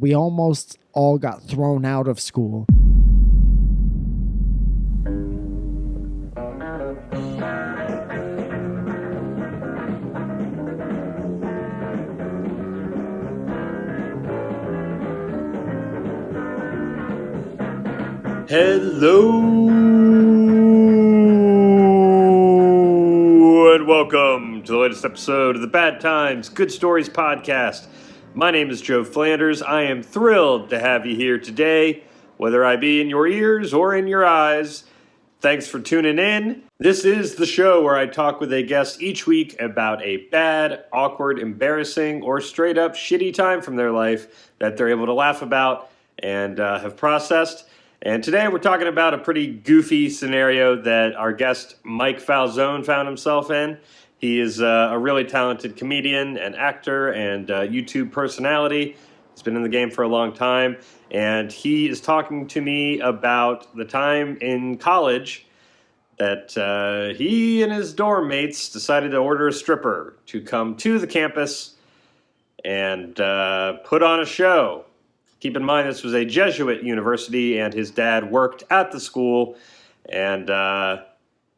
We almost all got thrown out of school. Hello and welcome to the latest episode of the Bad Times, Good Stories podcast. My name is Joe Flanders. I am thrilled to have you here today, whether I be in your ears or in your eyes. Thanks for tuning in. This is the show where I talk with a guest each week about a bad, awkward, embarrassing, or straight up shitty time from their life that they're able to laugh about and have processed. And today we're talking about a pretty goofy scenario that our guest Mike Falzone found himself in. He is a really talented comedian and actor and YouTube personality. He's been in the game for a long time. And he is talking to me about the time in college that he and his dorm mates decided to order a stripper to come to the campus and put on a show. Keep in mind, this was a Jesuit university, and his dad worked at the school. And,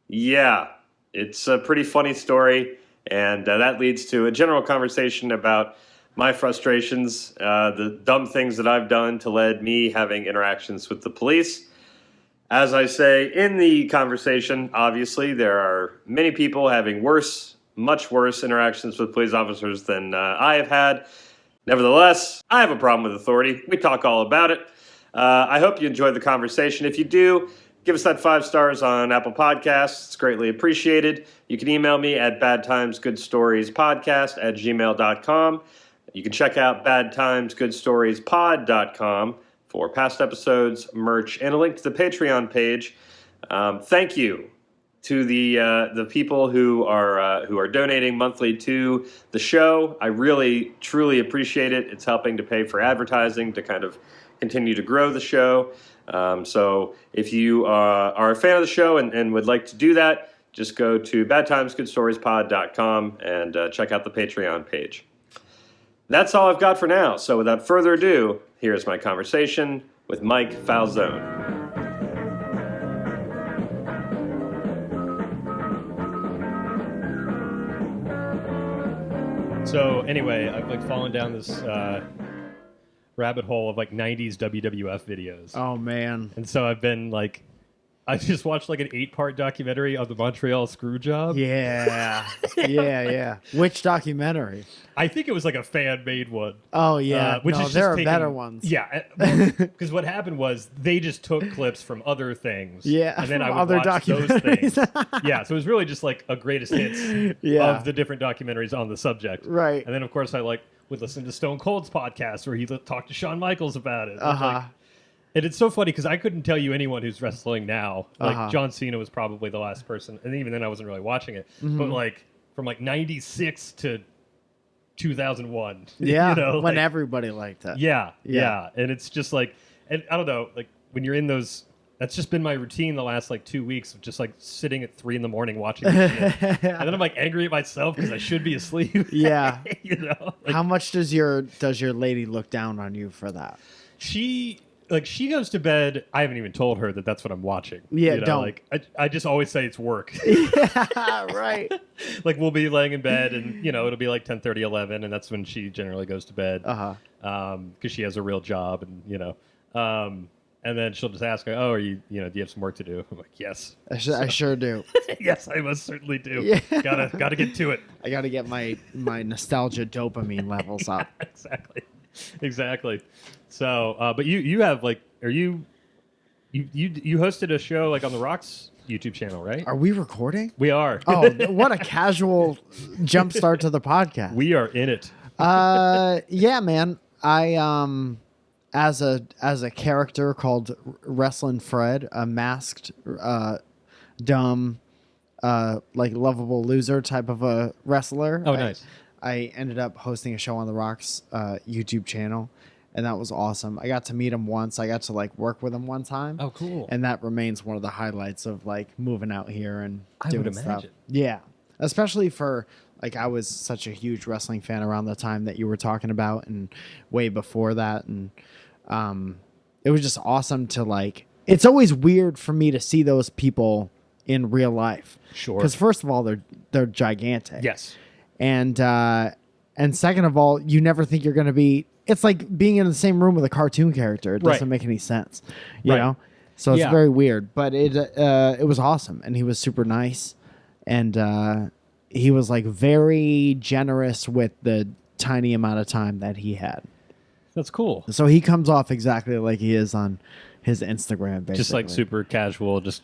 yeah, it's a pretty funny story. And that leads to a general conversation about my frustrations, the dumb things that I've done to lead me having interactions with the police. As I say in the conversation, obviously, there are many people having much worse interactions with police officers than I have had. Nevertheless, I have a problem with authority. We talk all about it. I hope you enjoyed the conversation. If you do, give us that 5 stars on Apple Podcasts. It's greatly appreciated. You can email me at badtimesgoodstoriespodcast@gmail.com. You can check out badtimesgoodstoriespod.com for past episodes, merch, and a link to the Patreon page. Thank you to the people who are donating monthly to the show. I really, truly appreciate it. It's helping to pay for advertising to kind of continue to grow the show. So if you are a fan of the show and would like to do that, just go to badtimesgoodstoriespod.com and check out the Patreon page. That's all I've got for now. So without further ado, here's my conversation with Mike Falzone. So anyway, I've fallen down this rabbit hole of 90s WWF videos. Oh, man. And so I just watched an 8-part documentary of the Montreal Screwjob. Yeah. Yeah. Which documentary? I think it was a fan-made one. Oh, yeah. There are better ones. Yeah. Because what happened was they just took clips from other things. Yeah. And then I would other watch those documentaries. things. Yeah. So it was really just a greatest hits of the different documentaries on the subject. Right. And then, of course, I would listen to Stone Cold's podcast where he talked to Shawn Michaels about it. And it's so funny because I couldn't tell you anyone who's wrestling now. John Cena was probably the last person, and even then I wasn't really watching it. Mm-hmm. But from 96 to 2001. Yeah, when everybody liked that. Yeah. And it's just and I don't know, when you're in those, that's just been my routine the last 2 weeks of just sitting at 3 a.m. watching this shit. And then I'm angry at myself because I should be asleep. Yeah. How much does your lady look down on you for that? She goes to bed. I haven't even told her that that's what I'm watching. Yeah, don't. I just always say it's work. Yeah, right. We'll be laying in bed and, it'll be 10:30, 11, and that's when she generally goes to bed. Because she has a real job and, and then she'll just ask her, oh, do you have some work to do? I'm yes. I sure do. Yes, I most certainly do. Yeah. Gotta get to it. I gotta get my nostalgia dopamine levels up. Exactly. So, but you have you hosted a show on the Rock's YouTube channel, right? Are we recording? We are. Oh, what a casual jump start to the podcast. We are in it. Yeah, man. I as a character called Wrestling Fred, a masked, dumb, lovable loser type of a wrestler. Oh, nice. I ended up hosting a show on the Rock's YouTube channel, and that was awesome. I got to meet him once. I got to work with him one time. Oh, cool. And that remains one of the highlights of moving out here and doing would stuff. imagine. Yeah, especially for like I was such a huge wrestling fan around the time that you were talking about, and way before that, and it was just awesome to like. It's always weird for me to see those people in real life. Sure. Because first of all, they're gigantic. Yes. And second of all, you never think you're going to be. It's like being in the same room with a cartoon character. It doesn't make any sense, you know. So it's very weird. But it was awesome, and he was super nice, and he was like very generous with the tiny amount of time that he had. That's cool. So he comes off exactly like he is on his Instagram, basically. Just like super casual, just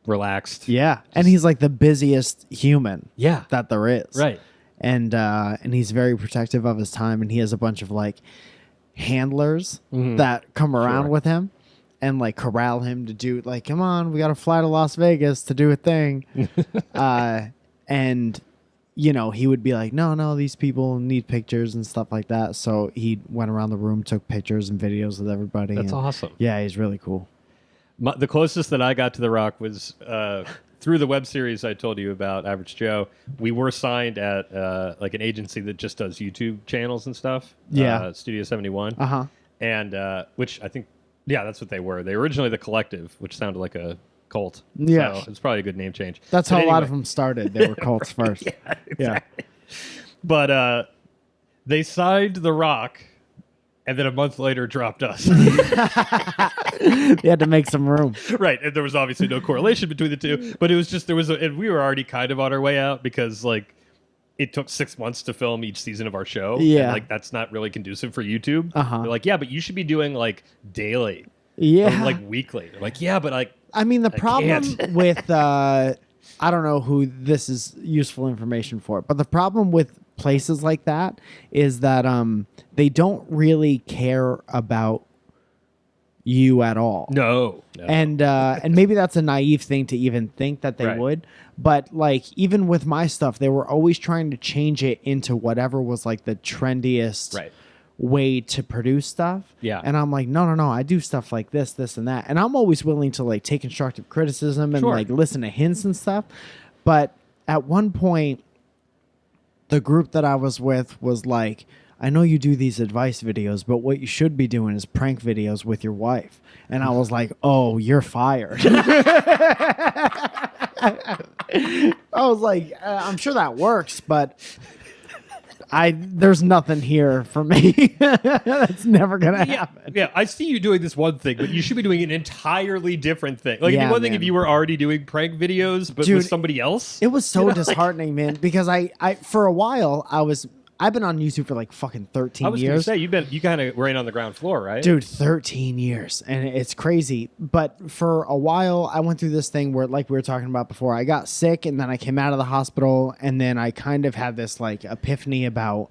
relaxed. Yeah, and he's like the busiest human that there is. Right. And he's very protective of his time, and he has a bunch of like handlers that come around with him and like corral him to do like, come on, we got to fly to Las Vegas to do a thing. And you know, he would be like, no, these people need pictures and stuff like that. So he went around the room, took pictures and videos with everybody. That's awesome. Yeah, he's really cool. The closest that I got to The Rock was through the web series I told you about, Average Joe. We were signed at like an agency that just does YouTube channels and stuff. Yeah. Studio 71. And which I think, that's what they were. They were originally The Collective, which sounded like a cult. Yeah. So it's probably a good name change. That's how a lot of them started. They were cults first. Yeah, exactly. But they signed The Rock, and then a month later dropped us. They had to make some room. Right. And there was obviously no correlation between the two. But it was just, and we were already kind of on our way out because, like, it took 6 months to film each season of our show. Yeah. And, like, that's not really conducive for YouTube. Uh-huh. They're like, yeah, but you should be doing, like, daily. Yeah. Or, like, weekly. They're like, yeah, but, like, I mean, the problem can't. with, I don't know who this is useful information for, but the problem with places like that is that they don't really care about you at all. No. And maybe that's a naive thing to even think that they would. But like even with my stuff, they were always trying to change it into whatever was like the trendiest way to produce stuff. Yeah. And I'm like, no, I do stuff like this, and that. And I'm always willing to like take constructive criticism and like listen to hints and stuff. But at one point, the group that I was with was like, I know you do these advice videos, but what you should be doing is prank videos with your wife. And I was like, oh, you're fired. I was like, I'm sure that works, but there's nothing here for me. That's never gonna happen. Yeah, I see you doing this one thing, but you should be doing an entirely different thing. Like, it'd be one thing if you were already doing prank videos, but with somebody else. It was so disheartening, man, because I for a while I've been on YouTube for like fucking 13 years. I was going to say, you kind of were in on the ground floor, right? Dude, 13 years. And it's crazy. But for a while, I went through this thing where, like we were talking about before, I got sick and then I came out of the hospital. And then I kind of had this like epiphany about,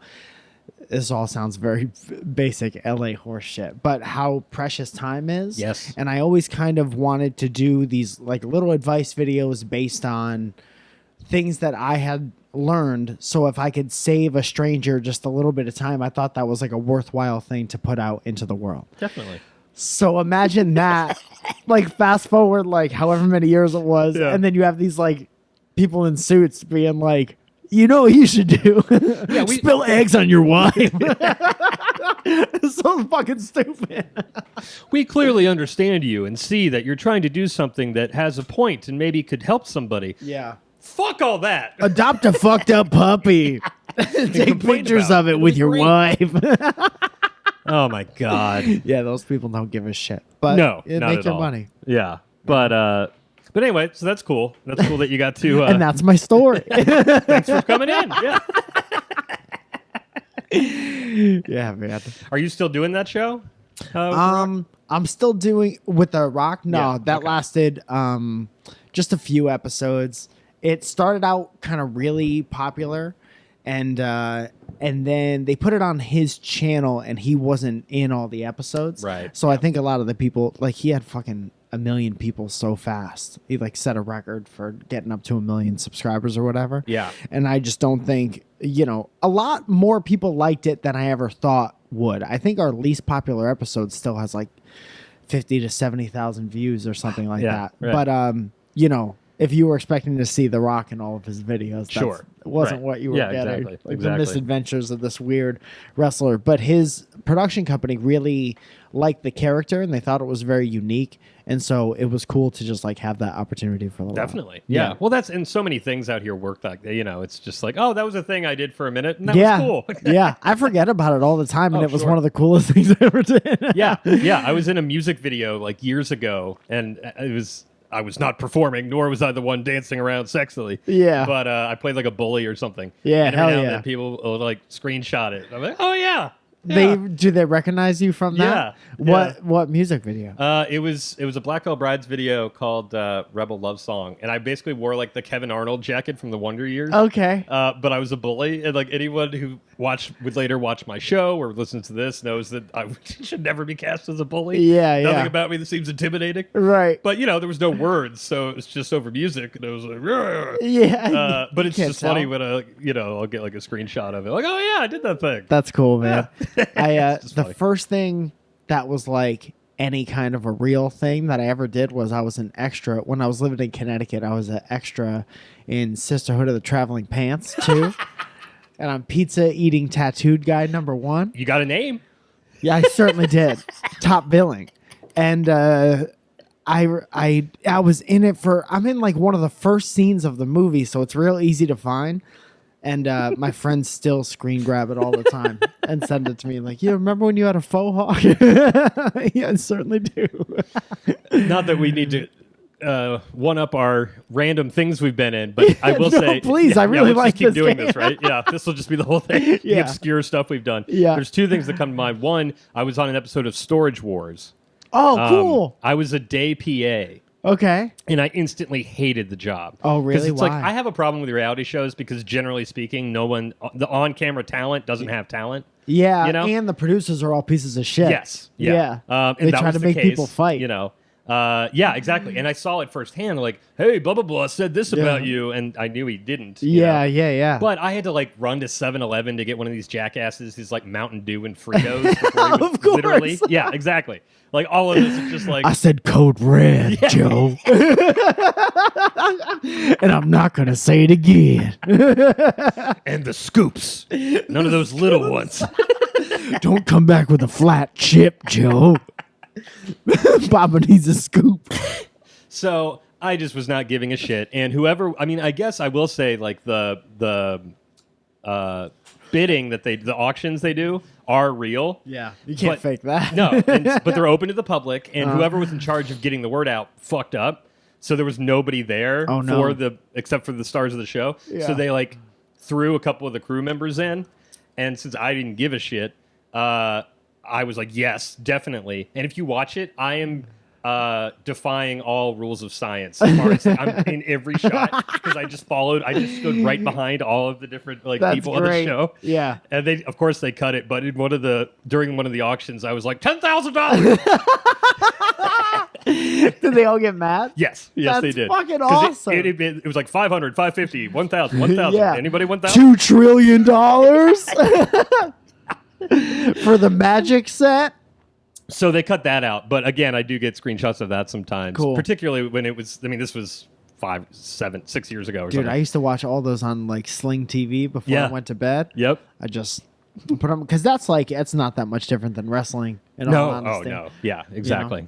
this all sounds very basic LA horse shit, but how precious time is. Yes. And I always kind of wanted to do these like little advice videos based on things that I had learned. So if I could save a stranger just a little bit of time, I thought that was like a worthwhile thing to put out into the world. Definitely. So imagine that, like fast forward like however many years it was, and then you have these like people in suits being like, you know what you should do? Spill eggs on your wife. It's so fucking stupid. We clearly understand you and see that you're trying to do something that has a point and maybe could help somebody. Yeah. Fuck all that. Adopt a fucked up puppy. Take pictures of it with your wife. Oh my God. Yeah, those people don't give a shit. But no, it not make at your all. money. Yeah. But anyway, so that's cool. That's cool that you got to and that's my story. Thanks for coming in. Yeah. Yeah, man. Are you still doing that show? I'm still doing with the Rock Nog. That lasted just a few episodes. It started out kind of really popular, and then they put it on his channel, and he wasn't in all the episodes. Right. So I think a lot of the people, like he had fucking 1 million people so fast. He like set a record for getting up to 1 million subscribers or whatever. Yeah. And I just don't think, a lot more people liked it than I ever thought would. I think our least popular episode still has like 50 to 70,000 views or something like that. Right. But if you were expecting to see The Rock in all of his videos, Sure. it wasn't Right. what you were Yeah, getting. exactly. Like Exactly. the misadventures of this weird wrestler. But his production company really liked the character, and they thought it was very unique. And so it was cool to just like have that opportunity for a little while. Definitely. Yeah. Well, that's and so many things out here work like that. You know, it's just like, oh, that was a thing I did for a minute, and that Yeah. was cool. Yeah. I forget about it all the time, and Oh, it was sure. one of the coolest things I ever did. Yeah. Yeah. I was in a music video like years ago, and I was not performing, nor was I the one dancing around sexily. Yeah. But I played like a bully or something. Yeah, And every hell now and yeah. then people will like screenshot it. I'm like, oh yeah. Do they recognize you from that? Yeah. What music video? It was a Black Veil Brides video called Rebel Love Song, and I basically wore like the Kevin Arnold jacket from the Wonder Years. Okay. But I was a bully, and like anyone who would later watch my show or listen to this knows that I should never be cast as a bully. Yeah, Nothing yeah. about me that seems intimidating. Right. But you know, there was no words, so it was just over music, and it was like, "Rrr." Yeah. But You it's can't just funny tell. when I'll get like a screenshot of it, like, oh yeah, I did that thing. That's cool, man. It's just The funny. first thing that was like any kind of a real thing that I ever did was I was an extra when I was living in Connecticut. I was an extra in Sisterhood of the Traveling Pants too, and I'm pizza eating tattooed guy #1. You got a name? Yeah, I certainly did. Top billing, and I was in it for. I'm in like one of the first scenes of the movie, so it's real easy to find. And my friends still screen grab it all the time and send it to me. Like, you remember when you had a faux hawk? Yeah, I certainly do. Not that we need to one up our random things we've been in, but I will No, say, please, I really let's like just keep this doing game. this, right? Yeah, this will just be the whole thing. The Yeah. obscure stuff we've done. Yeah. There's two things that come to mind. One, I was on an episode of Storage Wars. Oh, cool. I was a day PA. Okay. And I instantly hated the job. Oh, really? Because it's like, Why? I have a problem with reality shows because generally speaking, the on-camera talent doesn't have talent. Yeah, You know? and the producers are all pieces of shit. Yes. Yeah. Yeah. And They that try was to the make case, people fight. You know. Yeah, exactly. And I saw it firsthand. Like, hey, blah blah blah said this about you, and I knew he didn't. you Yeah, know? yeah. But I had to like run to 7-Eleven to get one of these jackasses his like Mountain Dew and Fritos. Before he would Of course. Literally. Yeah, exactly. Like all of this is just like I said code red, Joe. And I'm not going to say it again. and the scoops. None of those little ones. Don't come back with a flat chip, Joe. Papa needs a scoop. So I just was not giving a shit. And whoever, I mean, I guess I will say like the bidding that the auctions they do are real. Yeah, you can't But- fake that. No, but they're open to the public, and whoever was in charge of getting the word out fucked up. So there was nobody there Oh, no. except for the stars of the show. Yeah. So they like threw a couple of the crew members in, and since I didn't give a shit, I was like, yes, definitely. And if you watch it, I am defying all rules of science as far as I'm in every shot because I just stood right behind all of the different like That's people great. on the show. Yeah. And they, of course, they cut it. But during one of the auctions, I was like $10,000. Did they all get mad? Yes, That's they did. fucking 'Cause awesome. It was like 500, 550, 1,000, 1,000. Yeah. Anybody 1,000? $2 trillion for the magic set. So they cut that out. But again, I do get screenshots of that sometimes. Cool. Particularly when it was. I mean, this was 5, 7, 6 years ago or Dude, something. I used to watch all those on like Sling TV before Yeah. I went to bed. Yep. I just put them because it's not that much different than wrestling. In all honesty. no. Yeah, exactly.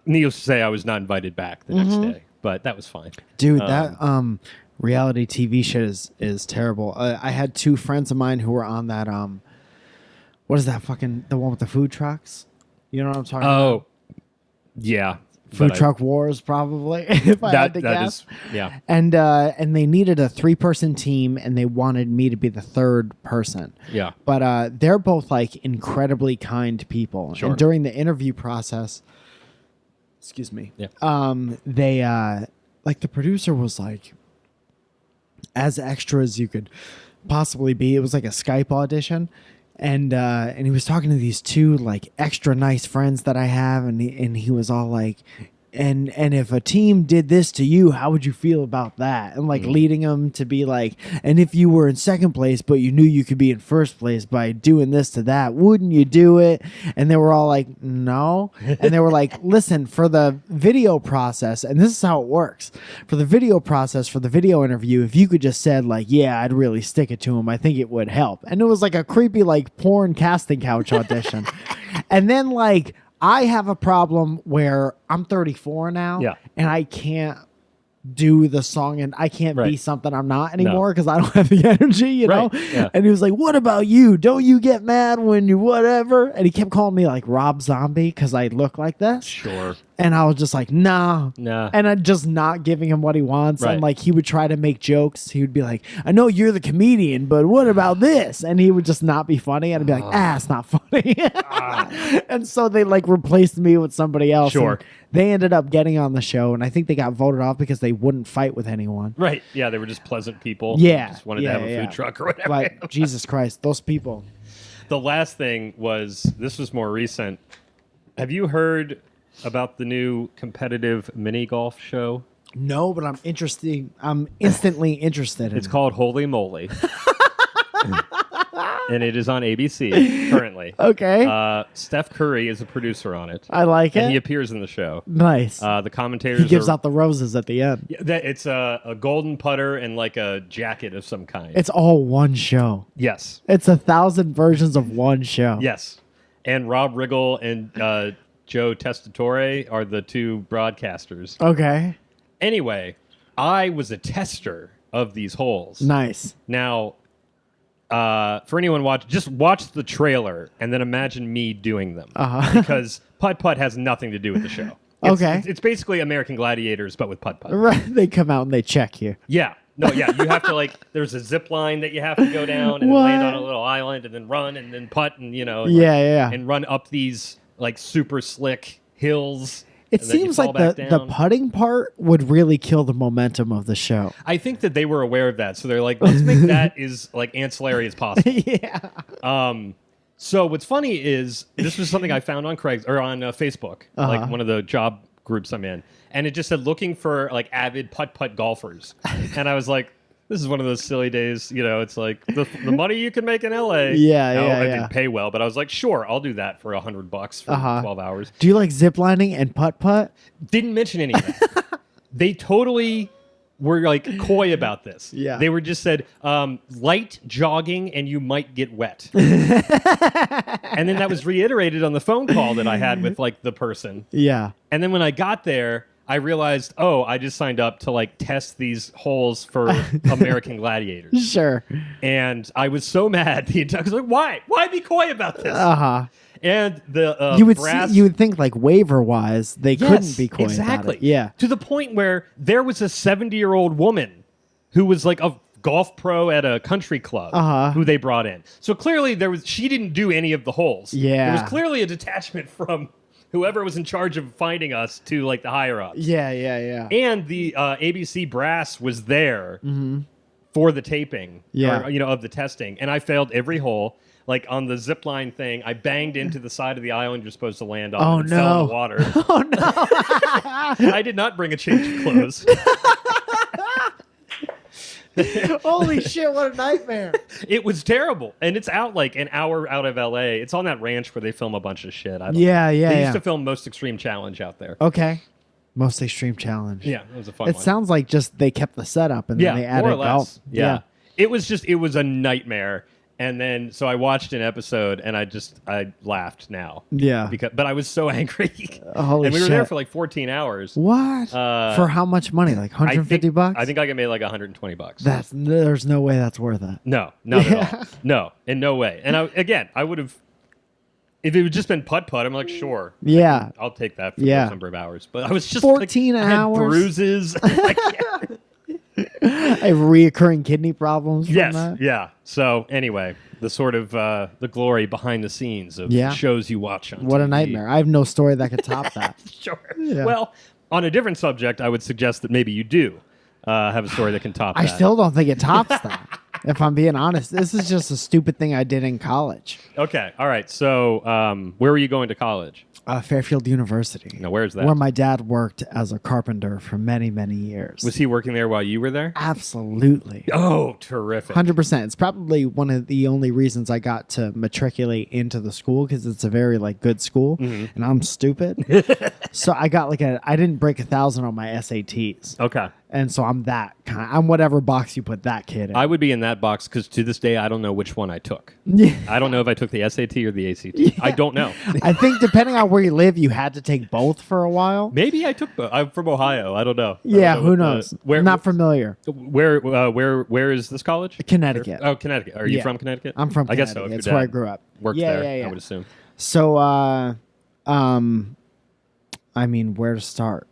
Needless to say, I was not invited back the next day. But that was fine. Dude, that reality TV shit is terrible. I had two friends of mine who were on that what is that fucking the one with the food trucks? You know what I'm talking about? Oh, yeah. Food But truck wars, probably. If I had to that guess. is, yeah. And they needed a 3-person team, and they wanted me to be the third person. Yeah. But they're both like incredibly kind people. Sure. And during the interview process, excuse me. Yeah. They like the producer was like as extra as you could possibly be. It was like a Skype audition. And he was talking to these two like extra nice friends that I have, and he was all like, and if a team did this to you, how would you feel about that? And like leading them to be like, and if you were in second place, but you knew you could be in first place by doing this to that, wouldn't you do it? And they were all like, no. And they were like, listen, for the video process, and this is how it works. For the video process, for the video interview, if you could just said like, yeah, I'd really stick it to him, I think it would help. And it was like a creepy like porn casting couch audition. And then like, I have a problem where I'm 34 now, and I can't do the song, and I can't be something I'm not anymore because I don't have the energy, you know? Yeah. And he was like, what about you? Don't you get mad when you whatever? And he kept calling me like Rob Zombie because I look like this. Sure. And I was just like, nah. And I'm just not giving him what he wants. And like, he would try to make jokes. He would be like, I know you're the comedian, but what about this? And he would just not be funny. And I'd be like, it's not funny. And so they like replaced me with somebody else. Sure. They ended up getting on the show, and I think they got voted off because they wouldn't fight with anyone. Right. Yeah, they were just pleasant people. Yeah. Just wanted to have a food truck or whatever. Like, Jesus Christ, those people. The last thing was, this was more recent. Have you heard about the new competitive mini golf show? No, but I'm interested. I'm instantly interested in It's called Holy Moly. And it is on ABC currently. Okay. Steph Curry is a producer on it. I like it. And he appears in the show. Nice. The commentators He gives out the roses at the end. Yeah, it's a golden putter and like a jacket of some kind. It's all one show. Yes. It's 1,000 versions of one show. Yes. And Rob Riggle and Joe Testatore are the two broadcasters. Okay. Anyway, I was a tester of these holes. Nice. Now, for anyone just watch the trailer and then imagine me doing them. Because Putt Putt has nothing to do with the show. It's basically American Gladiators, but with Putt Putt. Right. They come out and they check you. Yeah. No, yeah. You have to like, there's a zip line that you have to go down and then land on a little island and then run and then putt and, you know. And run up these like super slick hills. It seems like the putting part would really kill the momentum of the show. I think that they were aware of that, so they're like, let's make that as like ancillary as possible. So what's funny is this was something I found on Facebook, like one of the job groups I'm in, and it just said looking for like avid putt golfers, and I was like, this is one of those silly days, you know, it's like the money you can make in LA. I didn't pay well, but I was like, sure, I'll do that for $100 for 12 hours. Do you like ziplining and putt putt? Didn't mention any of that. They totally were like coy about this. Yeah. They were just said, light jogging and you might get wet. And then that was reiterated on the phone call that I had with like the person. Yeah. And then when I got there, I realized, I just signed up to like test these holes for American Gladiators. Sure. And I was so mad. I was like, why? Why be coy about this? And the you would think like waiver wise, they couldn't be coy about it. Yeah. To the point where there was a 70-year-old woman who was like a golf pro at a country club who they brought in. So clearly she didn't do any of the holes. Yeah. There was clearly a detachment from whoever was in charge of finding us to like the higher ups. Yeah. And the ABC brass was there for the taping, of the testing. And I failed every hole. Like on the zip line thing, I banged into the side of the island you're supposed to land on and fell in the water. Oh no! I did not bring a change of clothes. Holy shit, what a nightmare. It was terrible. And it's out like an hour out of LA. It's on that ranch where they film a bunch of shit. They used to film Most Extreme Challenge out there. Okay. Most Extreme Challenge. Yeah, it was a fun one. It sounds like just they kept the setup and then they added golf. Yeah. It was a nightmare. And then, so I watched an episode, and I laughed now. Yeah. But I was so angry. Holy and we were shit. there for like 14 hours. What? For how much money? Like $150? I think I made like $120. There's no way that's worth it. No, not at all. No, in no way. And I would have, if it had just been putt putt, I'm like, sure. Yeah. I'll take that for those number of hours. But I was just 14 hours. I had bruises. I have reoccurring kidney problems from that. Yeah. So anyway, the sort of the glory behind the scenes of shows you watch on What TV. a nightmare. I have no story that could top that. Sure. Yeah. Well, on a different subject, I would suggest that maybe you do have a story that can top that. I still don't think it tops that, if I'm being honest. This is just a stupid thing I did in college. Okay. All right. So where were you going to college? Fairfield University. Now, where's that? Where my dad worked as a carpenter for many, many years. Was he working there while you were there? Absolutely. Oh, terrific. 100%. It's probably one of the only reasons I got to matriculate into the school, because it's a very good school, and I'm stupid. So I got I didn't break 1,000 on my SATs. Okay. And so I'm whatever box you put that kid in. I would be in that box because to this day, I don't know which one I took. Yeah. I don't know if I took the SAT or the ACT. Yeah. I don't know. I think depending on where you live, you had to take both for a while. Maybe I took both. I'm from Ohio. I don't know. Yeah, who knows? Not familiar. Where is this college? Connecticut. Connecticut. Are you from Connecticut? I'm from Connecticut. I guess so. That's where I grew up. Worked there, I would assume. So, I mean, where to start?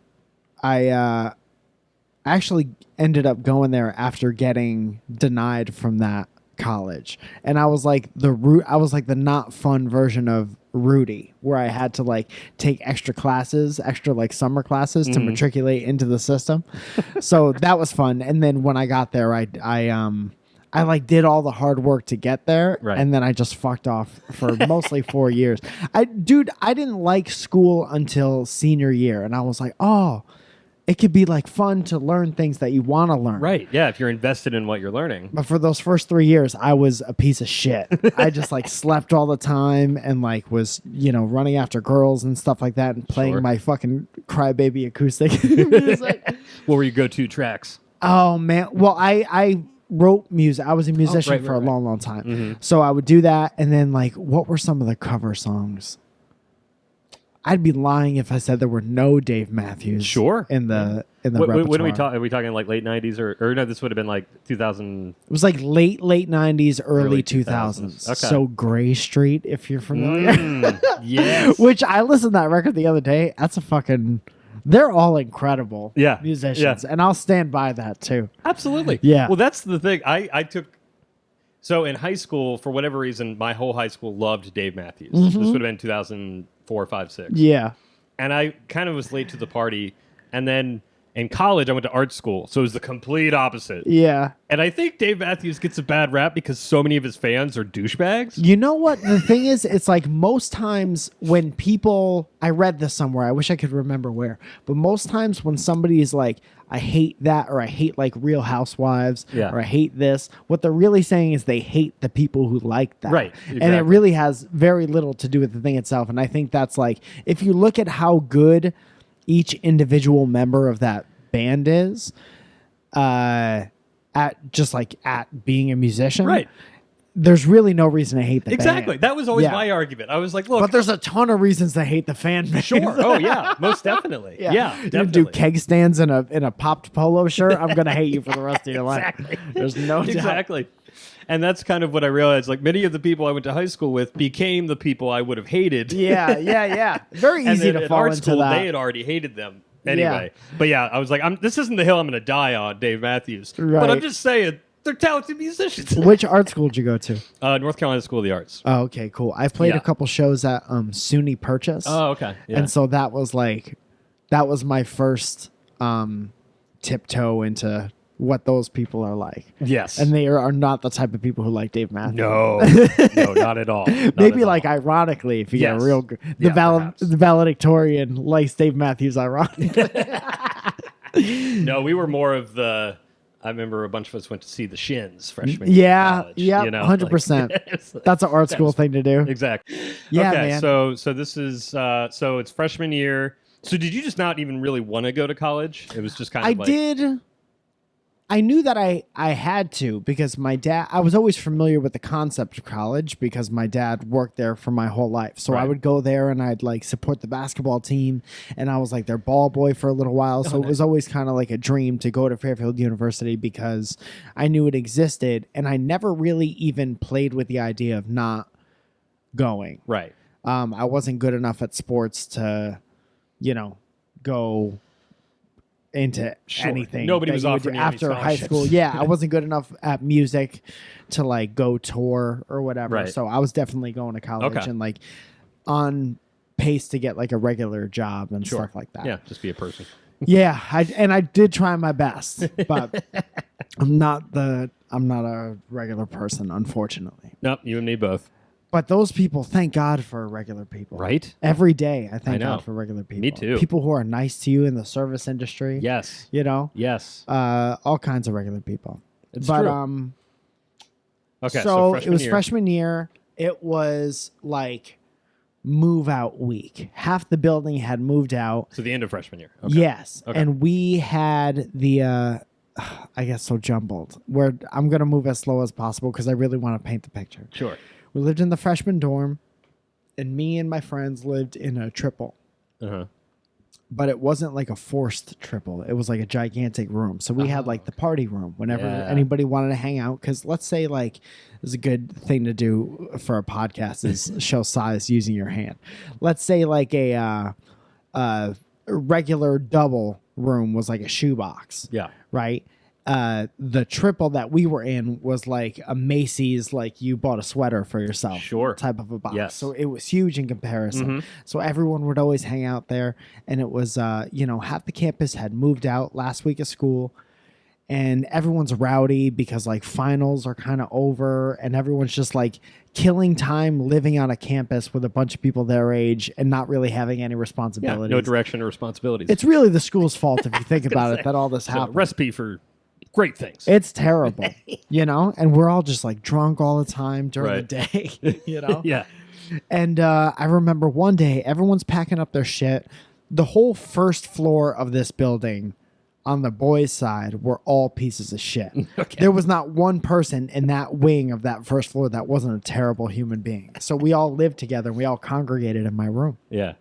I actually ended up going there after getting denied from that college, and I was like the not fun version of Rudy, where I had to take extra summer classes to matriculate into the system. So that was fun. And then when I got there, I did all the hard work to get there, and then I just fucked off for mostly 4 years. I didn't like school until senior year, and I was like, oh, it could be fun to learn things that you want to learn. Right. Yeah. If you're invested in what you're learning. But for those first 3 years, I was a piece of shit. I just slept all the time and was, running after girls and stuff like that and playing my fucking crybaby acoustic music. What were your go-to tracks? Oh, man. Well, I wrote music. I was a musician for a long, long time. So I would do that. And then what were some of the cover songs? I'd be lying if I said there were no Dave Matthews. Sure. In the repertoire. What are we talking? Are we talking late 90s or no? This would have been 2000. It was late 90s, early 2000s. Okay. So Gray Street, if you're familiar. Yes. Which I listened to that record the other day. That's a fucking. They're all incredible musicians, and I'll stand by that too. Absolutely. Yeah. Well, that's the thing. I took. So in high school, for whatever reason, my whole high school loved Dave Matthews. This would have been 2004, 5, 6. Yeah. And I kind of was late to the party. And then in college, I went to art school. So it was the complete opposite. Yeah. And I think Dave Matthews gets a bad rap because so many of his fans are douchebags. You know what? The thing is, it's most times when people, I read this somewhere, I wish I could remember where, but most times when somebody is I hate that, or I hate Real Housewives, or I hate this, what they're really saying is they hate the people who like that. Right. Exactly. And it really has very little to do with the thing itself. And I think that's if you look at how good each individual member of that band is, at being a musician, right? There's really no reason to hate the exactly. band. That was always my argument. I was like, look, but there's a ton of reasons to hate the fan base. Sure. Oh yeah, most definitely. Yeah, you definitely. do keg stands in a popped polo shirt, I'm gonna hate you for the rest of your exactly. life. There's no doubt. Exactly. And that's kind of what I realized. Many of the people I went to high school with became the people I would have hated. Yeah. Very easy to fall into school, that. They had already hated them anyway. But yeah, I was like, this isn't the hill I'm going to die on, Dave Matthews. Right. But I'm just saying, they're talented musicians. Which art school did you go to? North Carolina School of the Arts. Oh, okay, cool. I've played a couple shows at SUNY Purchase. Oh, okay. Yeah. And so that was my first tiptoe into what those people are like. Yes. And they are not the type of people who like Dave Matthews. No, not at all. Maybe ironically, if you get a real the valedictorian likes Dave Matthews ironically. No, we were more of the. I remember a bunch of us went to see the Shins freshman year of college. Yeah, 100%. That's an art school thing to do. Exactly. Yeah, okay, man. So this is so it's freshman year. So did you just not even really want to go to college? It was just kind of did. I knew that I had to, because my dad, I was always familiar with the concept of college because my dad worked there for my whole life. So I would go there and I'd support the basketball team, and I was their ball boy for a little while. So it was always kind of a dream to go to Fairfield University because I knew it existed, and I never really even played with the idea of not going. Right. I wasn't good enough at sports to, go into anything. Nobody was offering after high school. Yeah, I wasn't good enough at music to go tour or whatever. Right. So I was definitely going to college and on pace to get a regular job and stuff like that. Yeah, just be a person. Yeah, I did try my best, but I'm not a regular person, unfortunately. Nope, you and me both. But those people, thank God for regular people. Right? Every day, I thank God for regular people. Me too. People who are nice to you in the service industry. Yes. You know? Yes. All kinds of regular people. It's but, true. Okay, so it was freshman year. It was like move out week. Half the building had moved out. So the end of freshman year. Okay. Yes. Okay. And we had the... I get so jumbled. Where I'm going to move as slow as possible because I really want to paint the picture. Sure. We lived in the freshman dorm, and me and my friends lived in a triple. Uh-huh. But it wasn't like a forced triple. It was like a gigantic room. So we had like the party room whenever anybody wanted to hang out. Because let's say like it's a good thing to do for a podcast is show size using your hand. Let's say like a regular double room was like a shoebox. Yeah. Right? The triple that we were in was like a Macy's, like you bought a sweater for yourself type of a box. Yes. So it was huge in comparison. Mm-hmm. So everyone would always hang out there. And it was, half the campus had moved out last week of school. And everyone's rowdy because like finals are kind of over. And everyone's just like killing time living on a campus with a bunch of people their age and not really having any responsibilities. Yeah, no direction or responsibilities. It's really the school's fault if you think about it that all this happened. Recipe for great things. It's terrible, and we're all just like drunk all the time during the day, Yeah. And I remember one day everyone's packing up their shit. The whole first floor of this building on the boys' side were all pieces of shit. Okay. There was not one person in that wing of that first floor that wasn't a terrible human being. So we all lived together and we all congregated in my room. Yeah.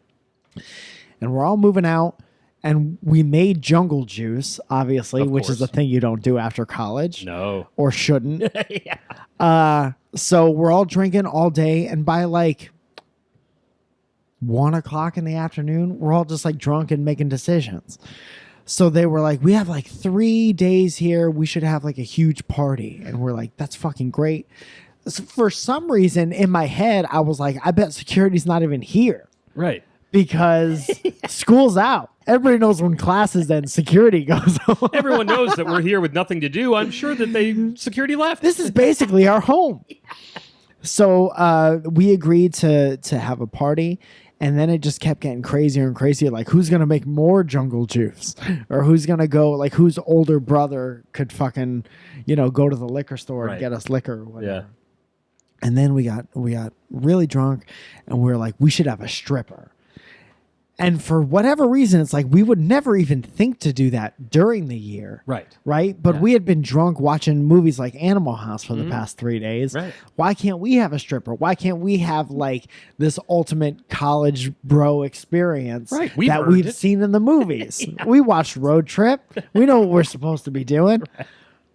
And we're all moving out. And we made jungle juice, obviously, which is a thing you don't do after college. No. Or shouldn't. So we're all drinking all day. And by like 1 o'clock in the afternoon, we're all just like drunk and making decisions. So they were like, we have like 3 days here. We should have like a huge party. And we're like, that's fucking great. So for some reason in my head, I was like, I bet security's not even here. Right. Because school's out. Everybody knows when classes end, security goes on. Everyone knows that we're here with nothing to do. I'm sure that security left. This is basically our home. So we agreed to have a party. And then it just kept getting crazier and crazier. Like, who's going to make more jungle juice? Or who's going to go, like, whose older brother could fucking, go to the liquor store and get us liquor or whatever. Yeah. And then we got really drunk. And we were like, we should have a stripper. And for whatever reason, it's like we would never even think to do that during the year. Right? But we had been drunk watching movies like Animal House for the past 3 days. Right. Why can't we have a stripper? Why can't we have like this ultimate college bro experience that we've seen in the movies? We watched Road Trip. We know what we're supposed to be doing.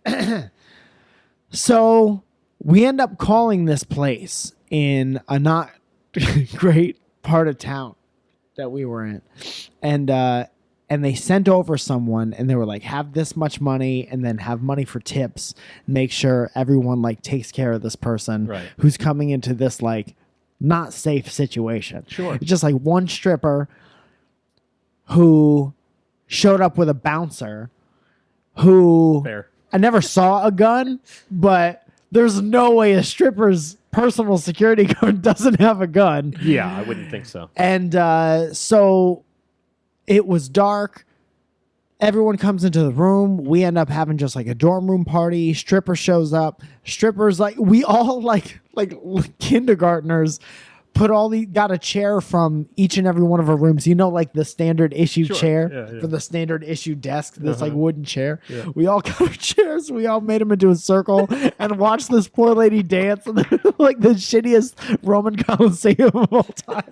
Right. So we end up calling this place in a not great part of town that we were in, and they sent over someone and they were like, have this much money and then have money for tips, make sure everyone like takes care of this person who's coming into this like not safe situation. Sure. It's just like one stripper who showed up with a bouncer who I never saw a gun, but there's no way a stripper's personal security guard doesn't have a gun. Yeah, I wouldn't think so. And so it was dark. Everyone comes into the room. We end up having just like a dorm room party. Stripper shows up. Strippers, like we all like kindergartners got a chair from each and every one of our rooms. Like the standard issue chair for the standard issue desk, this like wooden chair. Yeah. We all got our chairs. We all made them into a circle and watched this poor lady dance in like the shittiest Roman Colosseum of all time.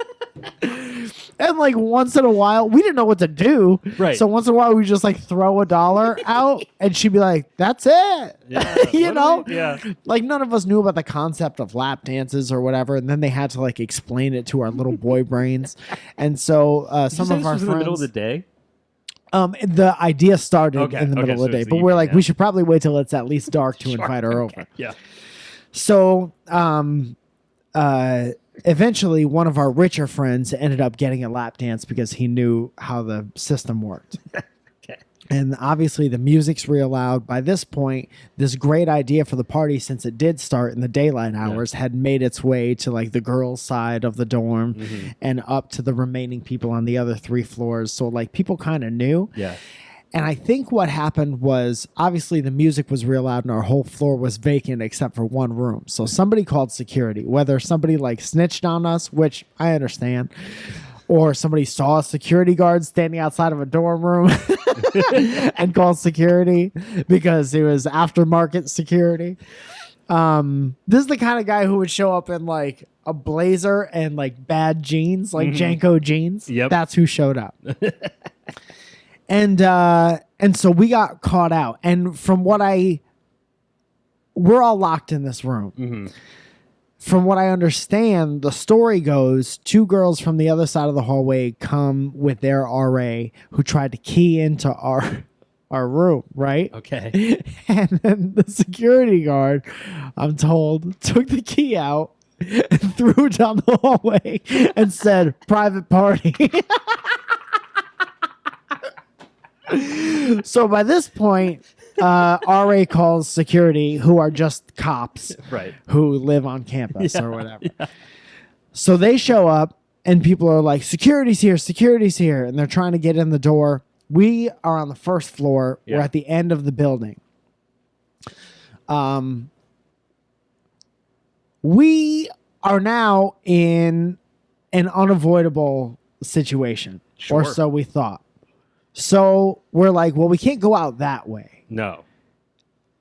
And like once in a while, we didn't know what to do. Right. So once in a while, we just like throw $1 out and she'd be like, that's it. Yeah. Yeah. Like none of us knew about the concept of lap dances or whatever. And then they had to like explain it to our little boy brains. And so some of our friends. In the middle of the day? The idea started in the middle of the day. But we're like, we should probably wait till it's at least dark to invite her over. Yeah. So eventually, one of our richer friends ended up getting a lap dance because he knew how the system worked. And obviously the music's real loud. By this point, this great idea for the party, since it did start in the daylight hours, had made its way to like the girls' side of the dorm and up to the remaining people on the other 3 floors. So like people kind of knew. Yeah. And I think what happened was obviously the music was real loud and our whole floor was vacant except for one room. So somebody called security, whether somebody like snitched on us, which I understand, or somebody saw a security guard standing outside of a dorm room and called security because it was aftermarket security. This is the kind of guy who would show up in like a blazer and like bad jeans, like Janko jeans. Yep. That's who showed up. And so we got caught out. And from what we're all locked in this room. From what I understand, the story goes 2 girls from the other side of the hallway come with their RA who tried to key into our room, right? Okay. And then the security guard, I'm told, took the key out and threw it down the hallway and said, "Private party." So by this point, RA calls security, who are just cops, Right, who live on campus or whatever. Yeah. So they show up, and people are like, "Security's here, security's here," and they're trying to get in the door. We are on the first floor. Yeah. We're at the end of the building. We are now in an unavoidable situation, or so we thought. So we're like, well, we can't go out that way. No.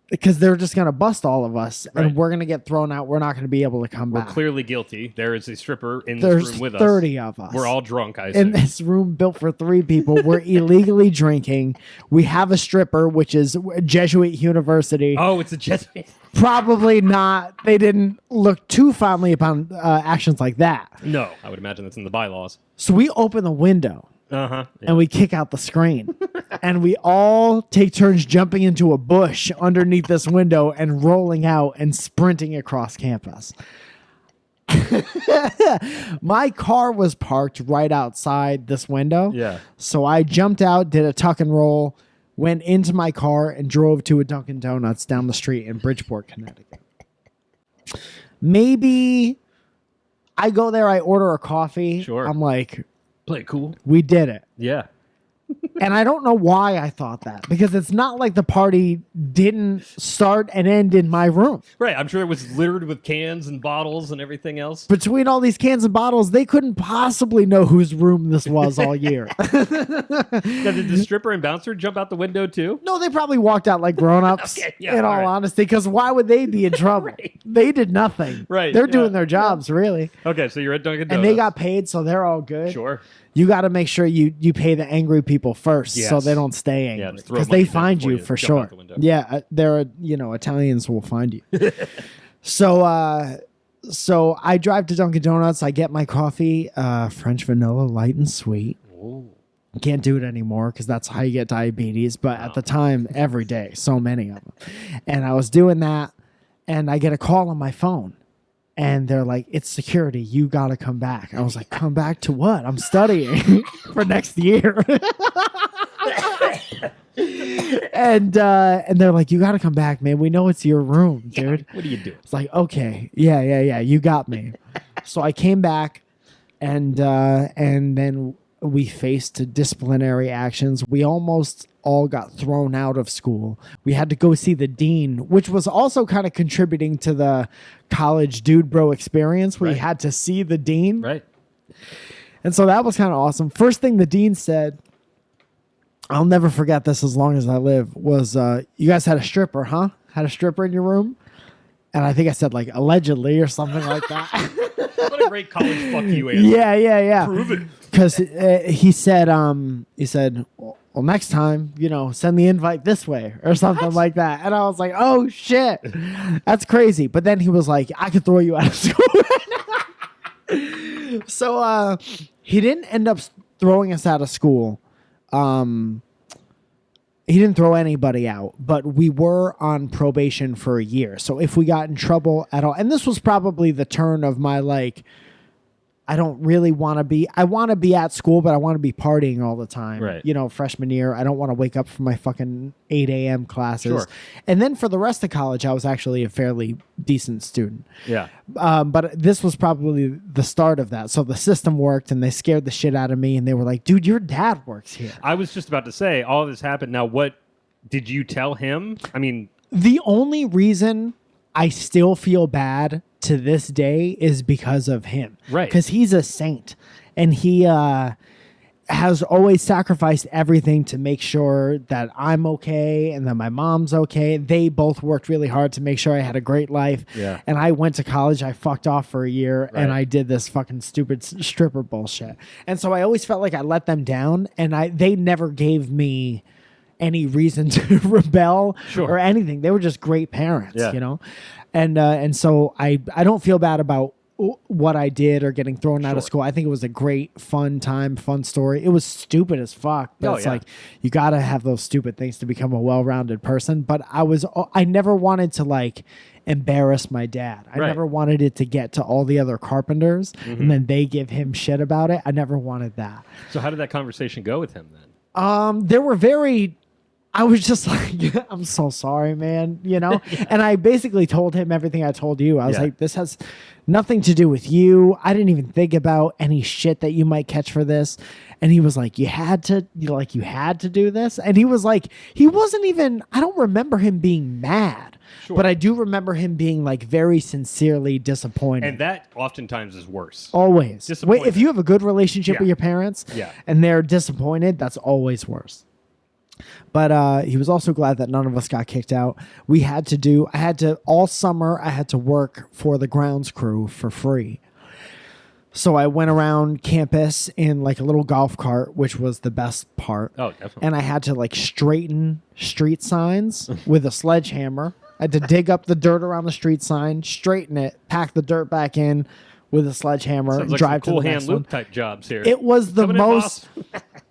Because they're just going to bust all of us, Right. and we're going to get thrown out. We're not going to be able to come back. We're clearly guilty. There is a stripper in There's this room with us. 30 of us. We're all drunk, I assume. in this room built for 3 people. We're illegally drinking. We have a stripper, which is Jesuit University. Oh, it's a Jesuit. Probably not. They didn't look too fondly upon actions like that. No, I would imagine that's in the bylaws. So we open the window. Yeah. And we kick out the screen. And we all take turns jumping into a bush underneath this window and rolling out and sprinting across campus. My car was parked right outside this window. Yeah. So I jumped out, did a tuck and roll, went into my car, and drove to a Dunkin' Donuts down the street in Bridgeport, Connecticut. Maybe I go there, I order a coffee. Sure. I'm like, Play it cool. we did it. Yeah. And I don't know why I thought that, because it's not like the party didn't start and end in my room. Right. I'm sure it was littered with cans and bottles and everything else. Between all these cans and bottles, they couldn't possibly know whose room this was all year. Now, did the stripper and bouncer jump out the window too? No, they probably walked out like grown-ups, Okay, yeah, in all right. honesty, because why would they be in trouble? Right. They did nothing. Right, They're yeah. doing their jobs, really. Okay, so you're at Dunkin' Donuts. And they got paid, so they're all good. Sure. You got to make sure you pay the angry people first, so Yes. they don't stay angry, Yeah, just throw because money they down find before you you for jump sure. out the window. Yeah, they're Italians will find you. So I drive to Dunkin' Donuts. I get my coffee, French vanilla, light and sweet. Ooh. Can't do it anymore because that's how you get diabetes. But at the time, every day, so many of them. And I was doing that, and I get a call on my phone. And they're like, "It's security. You got to come back." I was like, "Come back to what? I'm studying for next year." And they're like, "You got to come back, man. We know it's your room, dude." What do you do? It's like, "Okay, yeah. You got me." So I came back, and then we faced disciplinary actions. We almost all got thrown out of school. We had to go see the dean, which was also kind of contributing to the college dude bro experience where you had to see the dean. Right. And so that was kind of awesome. First thing the dean said, I'll never forget this as long as I live, was, "You guys had a stripper, huh? Had a stripper in your room?" And I think I said like allegedly or something like that. What a great college fuck you answer. Yeah. Prove it. Because he said, "Well, next time, send the invite this way," or something like that. And I was like, "Oh shit, that's crazy." But then he was like, "I could throw you out of school." So he didn't end up throwing us out of school. He didn't throw anybody out, but we were on probation for a year. So if we got in trouble at all, and this was probably the turn of my I don't really want to be. I want to be at school, but I want to be partying all the time. Right. You know, freshman year, I don't want to wake up for my fucking 8 a.m. classes. Sure. And then for the rest of college, I was actually a fairly decent student. Yeah. But this was probably the start of that. So the system worked, and they scared the shit out of me, and they were like, "Dude, your dad works here." I was just about to say, all of this happened. Now, what did you tell him? I mean, the only reason I still feel bad to this day is because of him. Right. Because he's a saint, and he has always sacrificed everything to make sure that I'm okay and that my mom's okay. They both worked really hard to make sure I had a great life. Yeah. And I went to college. I fucked off for a year, Right. and I did this fucking stupid stripper bullshit. And so I always felt like I let them down, and they never gave me any reason to rebel or anything. They were just great parents, you know? And so I don't feel bad about what I did or getting thrown out of school. I think it was a great, fun time, fun story. It was stupid as fuck, but it's like, you got to have those stupid things to become a well-rounded person. But I never wanted to like embarrass my dad. I never wanted it to get to all the other carpenters and then they give him shit about it. I never wanted that. So how did that conversation go with him then? There were I was just like, I'm so sorry, man, you know? And I basically told him everything I told you. I was like, this has nothing to do with you. I didn't even think about any shit that you might catch for this. And he was like, you had to do this? And he was like, he wasn't even, I don't remember him being mad. Sure. But I do remember him being like very sincerely disappointed. And that oftentimes is worse. Always. Wait, if you have a good relationship with your parents and they're disappointed, that's always worse. But he was also glad that none of us got kicked out. All summer, I had to work for the grounds crew for free. So I went around campus in like a little golf cart, which was the best part. Oh, definitely. And I had to like straighten street signs with a sledgehammer. I had to dig up the dirt around the street sign, straighten it, pack the dirt back in with a sledgehammer, Sounds like drive some cool to the hand next loop one. type jobs here. It was the most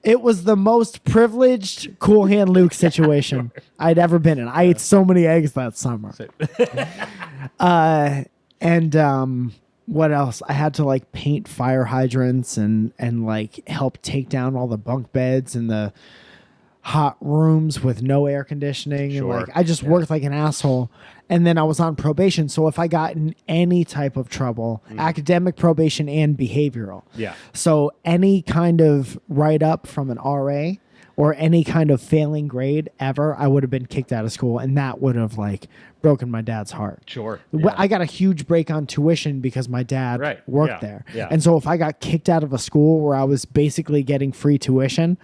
it was the most privileged Cool Hand Luke situation I'd ever been in. I ate so many eggs that summer. What else? I had to like paint fire hydrants and like help take down all the bunk beds in the hot rooms with no air conditioning. And like I just worked like an asshole. And then I was on probation. So if I got in any type of trouble, academic probation and behavioral. Yeah. So any kind of write-up from an RA or any kind of failing grade ever, I would have been kicked out of school. And that would have like broken my dad's heart. Sure. Yeah. I got a huge break on tuition because my dad worked there. Yeah. And so if I got kicked out of a school where I was basically getting free tuition,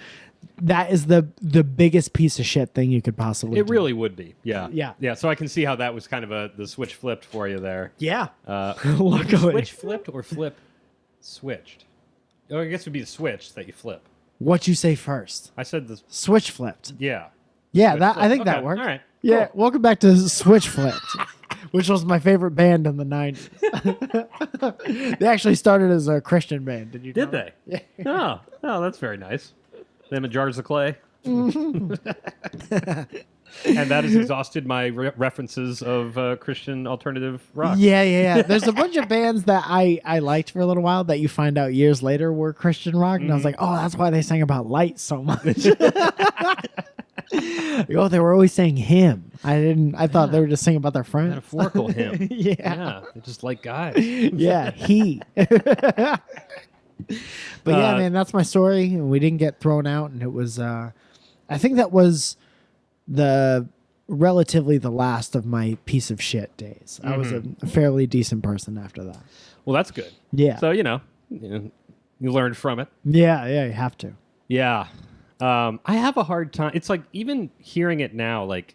that is the biggest piece of shit thing you could possibly do. It really would be. Yeah. Yeah. Yeah. So I can see how that was kind of the switch flipped for you there. Yeah. Luckily. Switch flipped or flip switched? Oh, I guess it would be the switch that you flip. What'd you say first? I said the switch flipped. Yeah. Yeah, Switch that flipped. I think Okay. that worked. All right. Yeah, Cool. welcome back to Switch Flipped, which was my favorite band in the 90s. They actually started as a Christian band. Did you know? Did they? Yeah. Oh, that's very nice. Them and Jars of Clay. Mm-hmm. And that has exhausted my references of Christian alternative rock. Yeah. There's a bunch of bands that I liked for a little while that you find out years later were Christian rock. And I was like, oh, that's why they sang about light so much. Oh, they were always saying him. I thought they were just singing about their friends. Metaphorical him. Yeah. They're just like guys. Yeah, he. But yeah, man, that's my story. And we didn't get thrown out, and it was I think that was relatively the last of my piece of shit days. I was a fairly decent person after that. Well, that's good. Yeah. So, you learned from it. Yeah, you have to. Yeah. I have a hard time. It's like, even hearing it now, like,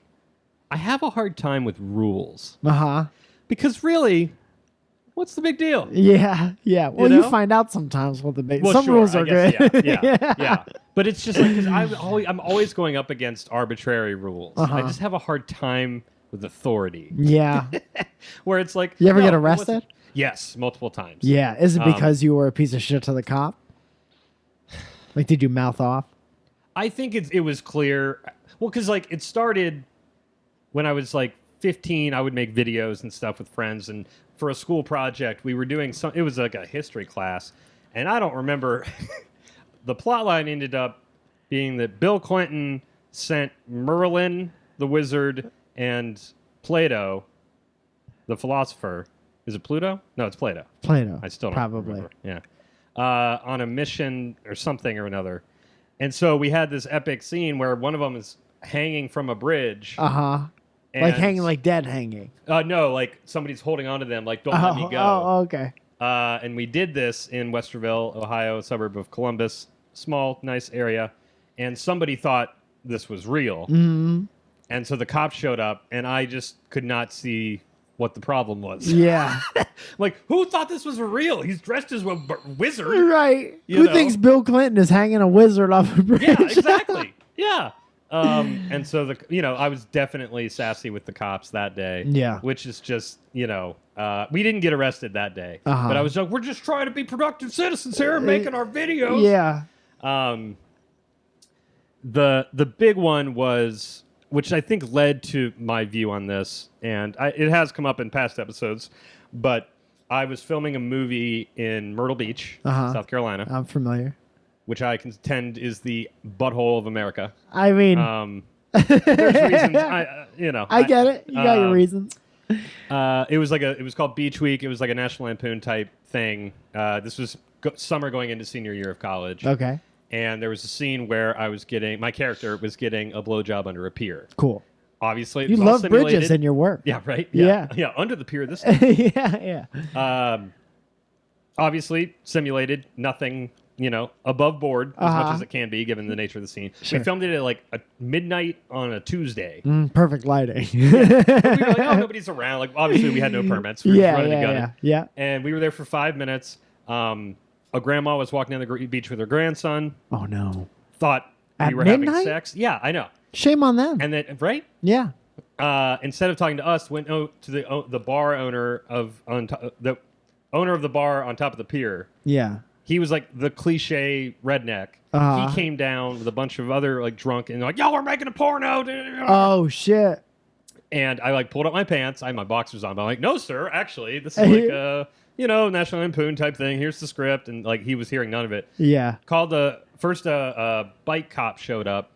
I have a hard time with rules. Uh-huh. Because really, what's the big deal? Yeah. Well, you find out sometimes what the big... Some rules are good. Yeah. But it's just like, because I'm always going up against arbitrary rules. Uh-huh. I just have a hard time with authority. Yeah. Where it's like... You ever get arrested? Yes, multiple times. Yeah. Is it because you were a piece of shit to the cop? Like, did you mouth off? I think it was clear. Well, because like it started when I was like 15. I would make videos and stuff with friends, and for a school project, we were doing some. It was like a history class, And I don't remember. The plot line ended up being that Bill Clinton sent Merlin, the wizard, and Plato, the philosopher. Is it Pluto? No, it's Plato. Plato. I still don't probably. remember. Yeah. On a mission or something or another. And so we had this epic scene where one of them is hanging from a bridge. Like hanging, like dead hanging. No, like somebody's holding on to them, like, don't let me go. Oh, okay. And we did this in Westerville, Ohio, a suburb of Columbus. Small, nice area. And somebody thought this was real. Mm-hmm. And so the cops showed up, and I just could not see what the problem was. Yeah. Like, who thought this was real? He's dressed as a wizard. Right. Who thinks Bill Clinton is hanging a wizard off a bridge? Yeah, exactly. Yeah. And so, I was definitely sassy with the cops that day. Yeah. Which is just, we didn't get arrested that day. But I was like, we're just trying to be productive citizens here and making our videos. Yeah. The big one was, which I think led to my view on this, and it has come up in past episodes, but I was filming a movie in Myrtle Beach, South Carolina. I'm familiar. Which I contend is the butthole of America. I mean, there's reasons. I get it. You got your reasons. It was called Beach Week. It was like a National Lampoon type thing. This was summer going into senior year of college. Okay. And there was a scene where my character was getting a blowjob under a pier. Cool. Obviously, you love bridges in your work. Yeah, right. Yeah, under the pier this time. yeah. Obviously, simulated. Nothing. Above board as much as it can be, given the nature of the scene. Sure. We filmed it at like midnight on a Tuesday. Perfect lighting. Yeah. But we were like, oh, nobody's around. Like, obviously, we had no permits. We were running the gun. Yeah. And we were there for 5 minutes. A grandma was walking down the beach with her grandson. Oh, no. Thought we were midnight? having sex. Yeah, I know. Shame on them. And then, right? Yeah. Instead of talking to us, went to the bar owner the owner of the bar on top of the pier. Yeah. He was like the cliche redneck. He came down with a bunch of other like drunk and like, y'all are making a porno. Oh shit. And I like pulled up my pants. I had my boxers on, but I'm like, no, sir, actually, this is like a National Lampoon type thing. Here's the script, and like he was hearing none of it. Yeah. Called the first bike cop showed up,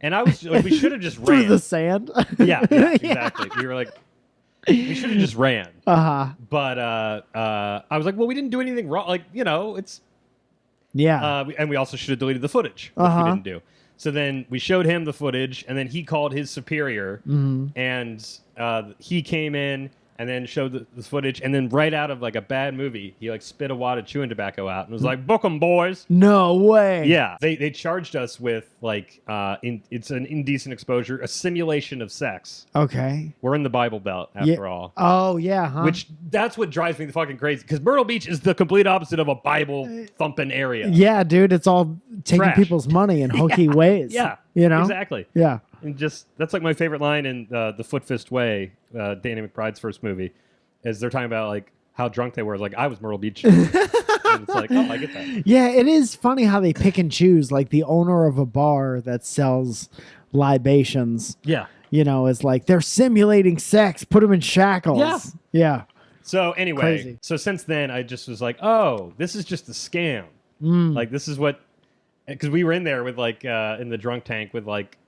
and I was like, we should have just ran through the sand. Yeah, exactly. We were like, we should have just ran. But I was like, well, we didn't do anything wrong. Like, it's. Yeah. And we also should have deleted the footage, which we didn't do. So then we showed him the footage, and then he called his superior, and he came in and then showed the footage, and then right out of like a bad movie, he like spit a wad of chewing tobacco out and was like, "Book 'em, boys." No way. Yeah, they charged us with like it's an indecent exposure, a simulation of sex. Okay. We're in the Bible Belt after all. Oh yeah, huh? Which that's what drives me the fucking crazy, because Myrtle Beach is the complete opposite of a Bible thumping area. Yeah, dude, it's all taking Trash. people's money in hokey ways. Yeah, exactly. Yeah. And just that's like my favorite line in the Foot Fist Way, Danny McBride's first movie, is they're talking about like how drunk they were. It's like, I was Myrtle Beach. And it's like, oh, I get that. Yeah, it is funny how they pick and choose. Like the owner of a bar that sells libations. Yeah. Is like, they're simulating sex. Put them in shackles. Yeah. Yeah. So anyway, Crazy. So since then, I just was like, oh, this is just a scam. Like this is what, because we were in there with like in the drunk tank with like,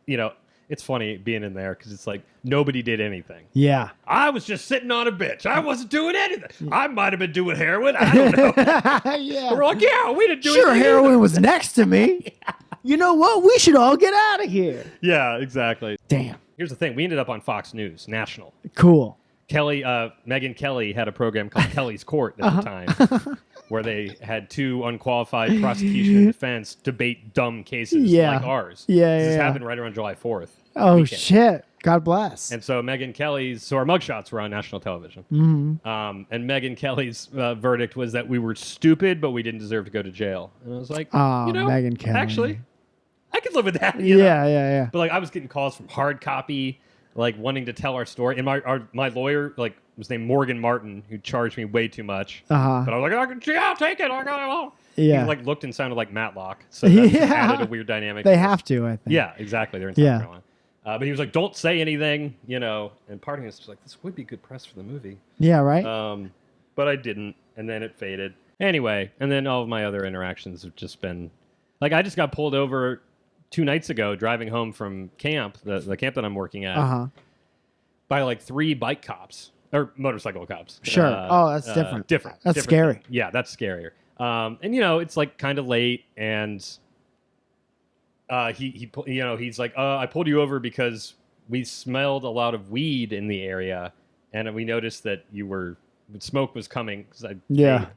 it's funny being in there because it's like nobody did anything. Yeah. I was just sitting on a bitch. I wasn't doing anything. I might have been doing heroin. I don't know. Yeah. We're like, yeah, we didn't do anything. Sure, heroin was next to me. Yeah. You know what? We should all get out of here. Yeah, exactly. Damn. Here's the thing. We ended up on Fox News, national. Cool. Megyn Kelly had a program called Kelly's Court at the time, where they had two unqualified prosecution and defense debate dumb cases like ours. Yeah, This happened right around July 4th. Oh, weekend. shit. God bless. And so Megyn Kelly's, so our mugshots were on national television. And Megyn Kelly's verdict was that we were stupid, but we didn't deserve to go to jail. And I was like, Megyn Kelly. Actually, I could live with that. Yeah. But like, I was getting calls from Hard Copy, like wanting to tell our story. And my lawyer, like, was named Morgan Martin, who charged me way too much. But I was like, I'll take it. I got it all. Yeah. He like looked and sounded like Matlock. So that added a weird dynamic. They have to, I think. Yeah, exactly. They're in South Carolina. But he was like, don't say anything, and part of me was like, this would be good press for the movie. Yeah, right? But I didn't, and then it faded. Anyway, and then all of my other interactions have just been like I just got pulled over 2 nights ago driving home from camp, the camp that I'm working at, by like 3 bike cops or motorcycle cops. Sure. That's different. That's scary. Thing. Yeah, that's scarier. And you know, it's like kind of late, and he's like, I pulled you over because we smelled a lot of weed in the area, and we noticed that smoke was coming. Vape.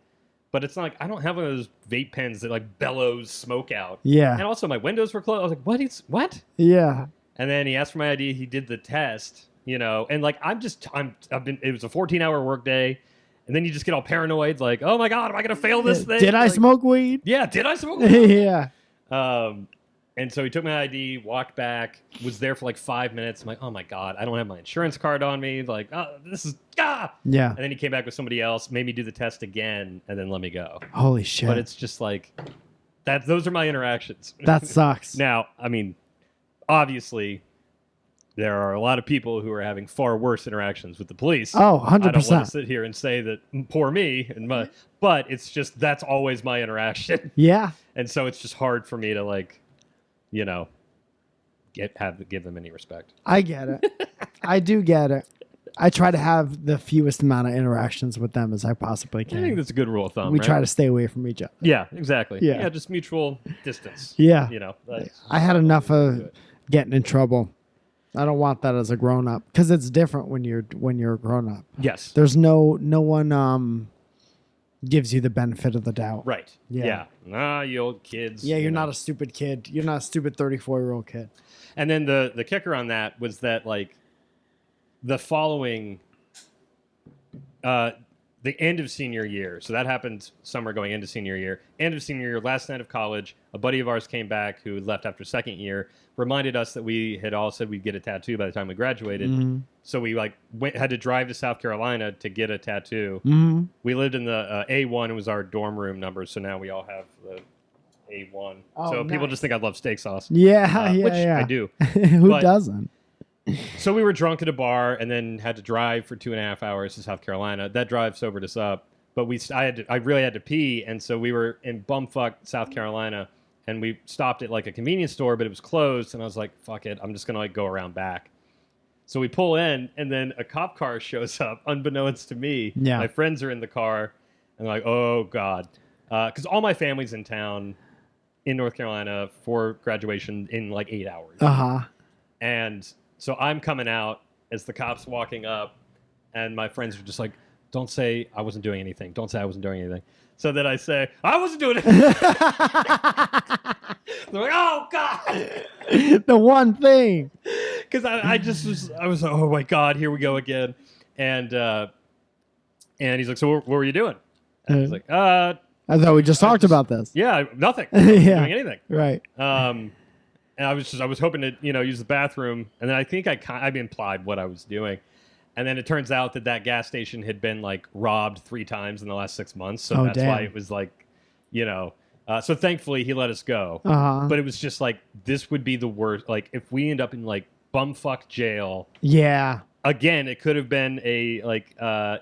But it's not like I don't have one of those vape pens that like bellows smoke out. Yeah. And also my windows were closed. I was like, what? Yeah. And then he asked for my ID. He did the test, you know, and like it was a 14-hour workday. And then you just get all paranoid, like, oh my God, am I going to fail this thing? Did I smoke weed? Yeah, did I smoke weed? Yeah. And so he took my ID, walked back, was there for like 5 minutes. I'm like, oh my God, I don't have my insurance card on me. Like, Yeah. And then he came back with somebody else, made me do the test again, and then let me go. Holy shit. But it's just like, those are my interactions. That sucks. Now, I mean, obviously, there are a lot of people who are having far worse interactions with the police. Oh, 100%. I don't want to sit here and say that poor me, but it's just that's always my interaction. Yeah. And so it's just hard for me to like, you know, give them any respect. I get it. I do get it. I try to have the fewest amount of interactions with them as I possibly can. I think that's a good rule of thumb. We right? try to stay away from each other. Yeah, exactly. Yeah, just mutual distance. Yeah. You know. I had enough of getting in trouble. I don't want that as a grown up because it's different when you're a grown up. Yes. There's no one gives you the benefit of the doubt. Right. Yeah. You old kids. Yeah, you're not a stupid kid. You're not a stupid 34-year-old kid. And then the kicker on that was that like the following the end of senior year. So that happened summer going into senior year. End of senior year, last night of college, a buddy of ours came back who left after second year, reminded us that we had all said we'd get a tattoo by the time we graduated. Mm-hmm. So we like had to drive to South Carolina to get a tattoo. Mm-hmm. We lived in the A1. It was our dorm room number. So now we all have the A1. Oh, so nice. People just think I love steak sauce. Yeah, which I do. Who doesn't? So we were drunk at a bar and then had to drive for 2.5 hours to South Carolina. That drive sobered us up, but I really had to pee, and so we were in bumfuck South Carolina, and we stopped at like a convenience store, but it was closed, and I was like, "Fuck it, I'm just gonna like go around back." So we pull in, and then a cop car shows up, unbeknownst to me. Yeah. My friends are in the car, and they're like, "Oh God," because all my family's in town in North Carolina for graduation in like 8 hours. And so I'm coming out as the cop's walking up, and my friends are just like, don't say I wasn't doing anything. Don't say I wasn't doing anything. So then I say, I wasn't doing anything. They're like, oh, God. The one thing. Because I was like, oh, my God, here we go again. And he's like, so what were you doing? And I was like, I thought we just talked about this. Yeah, nothing. I wasn't doing anything. Right. And I was hoping to, use the bathroom, and then I think I implied what I was doing, and then it turns out that gas station had been like robbed 3 times in the last 6 months, so that's why it was like, so thankfully he let us go. But it was just like this would be the worst. Like if we end up in like bumfuck jail. Yeah. Again, it could have been a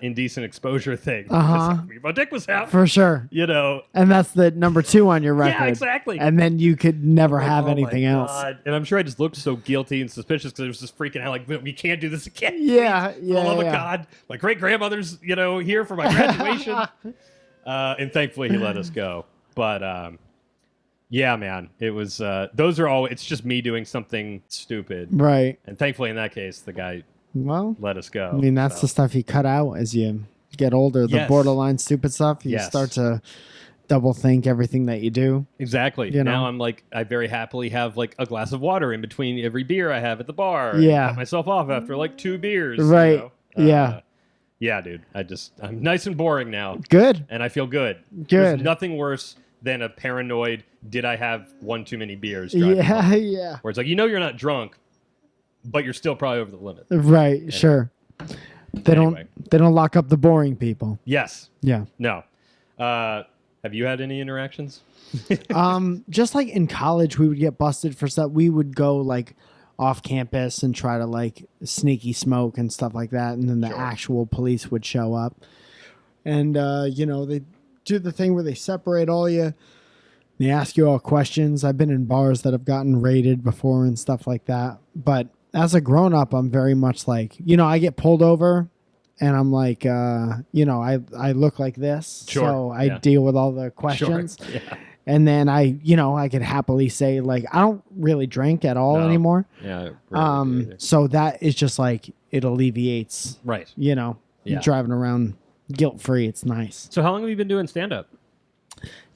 indecent exposure thing. My dick was out. For sure. And that's the number 2 on your record. Yeah, exactly. And then you could never have anything else. And I'm sure I just looked so guilty and suspicious because I was just freaking out like, we can't do this again. Yeah, For the love of God. My great grandmother's, here for my graduation. And thankfully he let us go. But yeah, man, it was, it's just me doing something stupid. Right. And thankfully in that case, the guy let us go. I mean, that's the stuff you cut out as you get older. The borderline stupid stuff. You start to double think everything that you do. Exactly. Now I'm like, I very happily have like a glass of water in between every beer I have at the bar. Yeah. Cut myself off after like 2 beers. Right. Yeah. Yeah, dude. I'm nice and boring now. Good. And I feel good. Good. There's nothing worse than a paranoid, did I have 1 too many beers? Yeah. Yeah. Where it's like, you're not drunk, but you're still probably over the limit. Right. Anyway. Sure. They don't lock up the boring people. Yes. Yeah. No. Have you had any interactions? Just like in college, we would get busted for stuff. We would go like off campus and try to like sneaky smoke and stuff like that. And then the actual police would show up and, they do the thing where they separate all you. They ask you all questions. I've been in bars that have gotten raided before and stuff like that. But as a grown-up, I'm very much like, I get pulled over and I'm like, I look like this. Sure. So I deal with all the questions. Sure. Yeah. And then I could happily say, like, I don't really drink at all anymore. Yeah. Really so that is just like, it alleviates, right. Driving around guilt-free. It's nice. So how long have you been doing stand-up?